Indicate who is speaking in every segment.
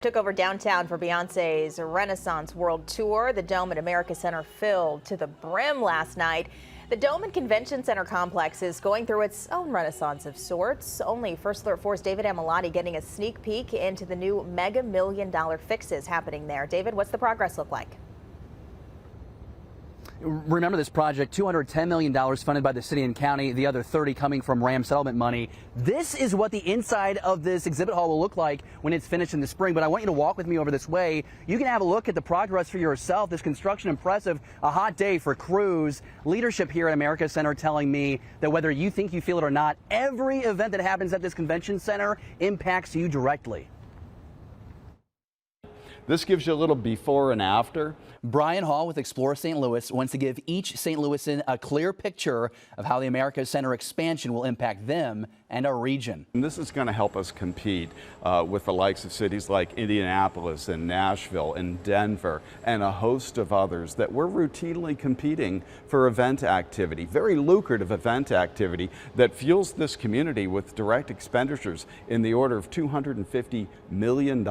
Speaker 1: Took over downtown for Beyonce's Renaissance World Tour. The Dome at America Center filled to the brim last night. The Dome and Convention Center complex is going through its own renaissance of sorts. Only First Alert 4's David Ammalati getting a sneak peek into the new mega million-dollar fixes happening there. David, what's the progress look like?
Speaker 2: Remember this project, $210 million funded by the city and county, the other 30 coming from RAM settlement money. This is what the inside of this exhibit hall will look like when it's finished in the spring. But I want you to walk with me over this way. You can have a look at the progress for yourself. This construction impressive, a hot day for crews. Leadership here at America Center telling me that whether you think you feel it or not, every event that happens at this convention center impacts you directly.
Speaker 3: This gives you a little before and after.
Speaker 2: Brian Hall with Explore St. Louis wants to give each St. Louisan a clear picture of how the America Center expansion will impact them and our region.
Speaker 3: And this is going to help us compete with the likes of cities like Indianapolis and Nashville and Denver and a host of others that we're routinely competing for event activity, very lucrative event activity that fuels this community with direct expenditures in the order of $250 million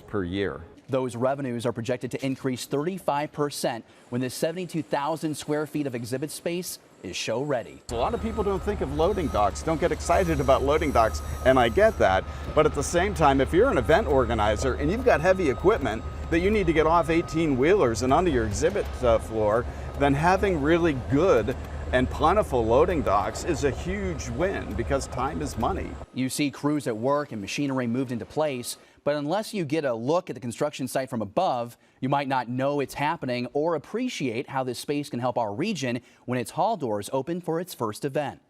Speaker 3: per year.
Speaker 2: Those revenues are projected to increase 35% when this 72,000 square feet of exhibit space is show ready.
Speaker 3: A lot of people don't think of loading docks, don't get excited about loading docks, and I get that. But at the same time, if you're an event organizer and you've got heavy equipment that you need to get off 18-wheelers and onto your exhibit floor, then having really good and plentiful loading docks is a huge win because time is money.
Speaker 2: You see crews at work and machinery moved into place, but unless you get a look at the construction site from above, you might not know it's happening or appreciate how this space can help our region when its hall doors open for its first event.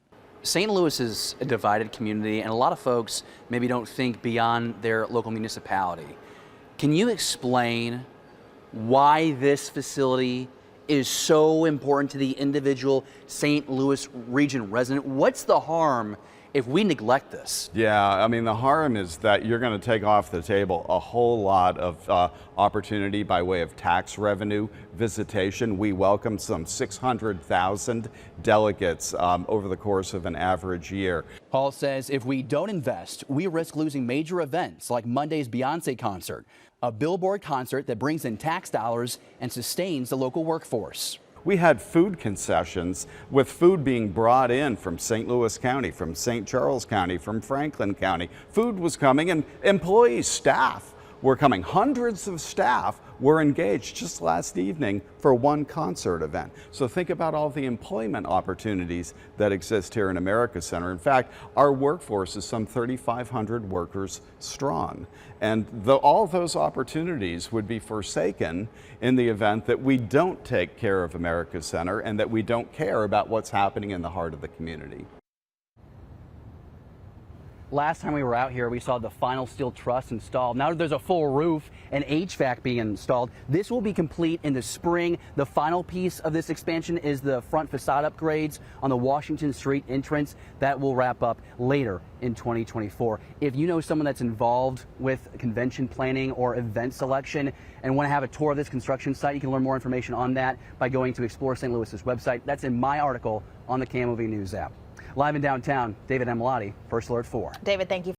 Speaker 2: St. Louis is a divided community, and a lot of folks maybe don't think beyond their local municipality. Can you explain why this facility is so important to the individual St. Louis region resident? What's the harm if we neglect this?
Speaker 3: Yeah, I mean, the harm is that you're going to take off the table a whole lot of opportunity by way of tax revenue, visitation. We welcome some 600,000 delegates over the course of an average year.
Speaker 2: Paul says if we don't invest, we risk losing major events like Monday's Beyonce concert, a billboard concert that brings in tax dollars and sustains the local workforce.
Speaker 3: We had food concessions with food being brought in from St. Louis County, from St. Charles County, from Franklin County. Food was coming and employees, staff were coming. Hundreds of staff were engaged just last evening for one concert event. So think about all the employment opportunities that exist here in America Center. In fact, our workforce is some 3,500 workers strong. And all those opportunities would be forsaken in the event that we don't take care of America Center and that we don't care about what's happening in the heart of the community.
Speaker 2: Last time we were out here, we saw the final steel truss installed. Now there's a full roof and HVAC being installed. This will be complete in the spring. The final piece of this expansion is the front facade upgrades on the Washington Street entrance. That will wrap up later in 2024. If you know someone that's involved with convention planning or event selection and want to have a tour of this construction site, you can learn more information on that by going to Explore St. Louis's website. That's in my article on the KMOV News app. Live in downtown, David Ammalati, First Alert 4.
Speaker 1: David, thank you.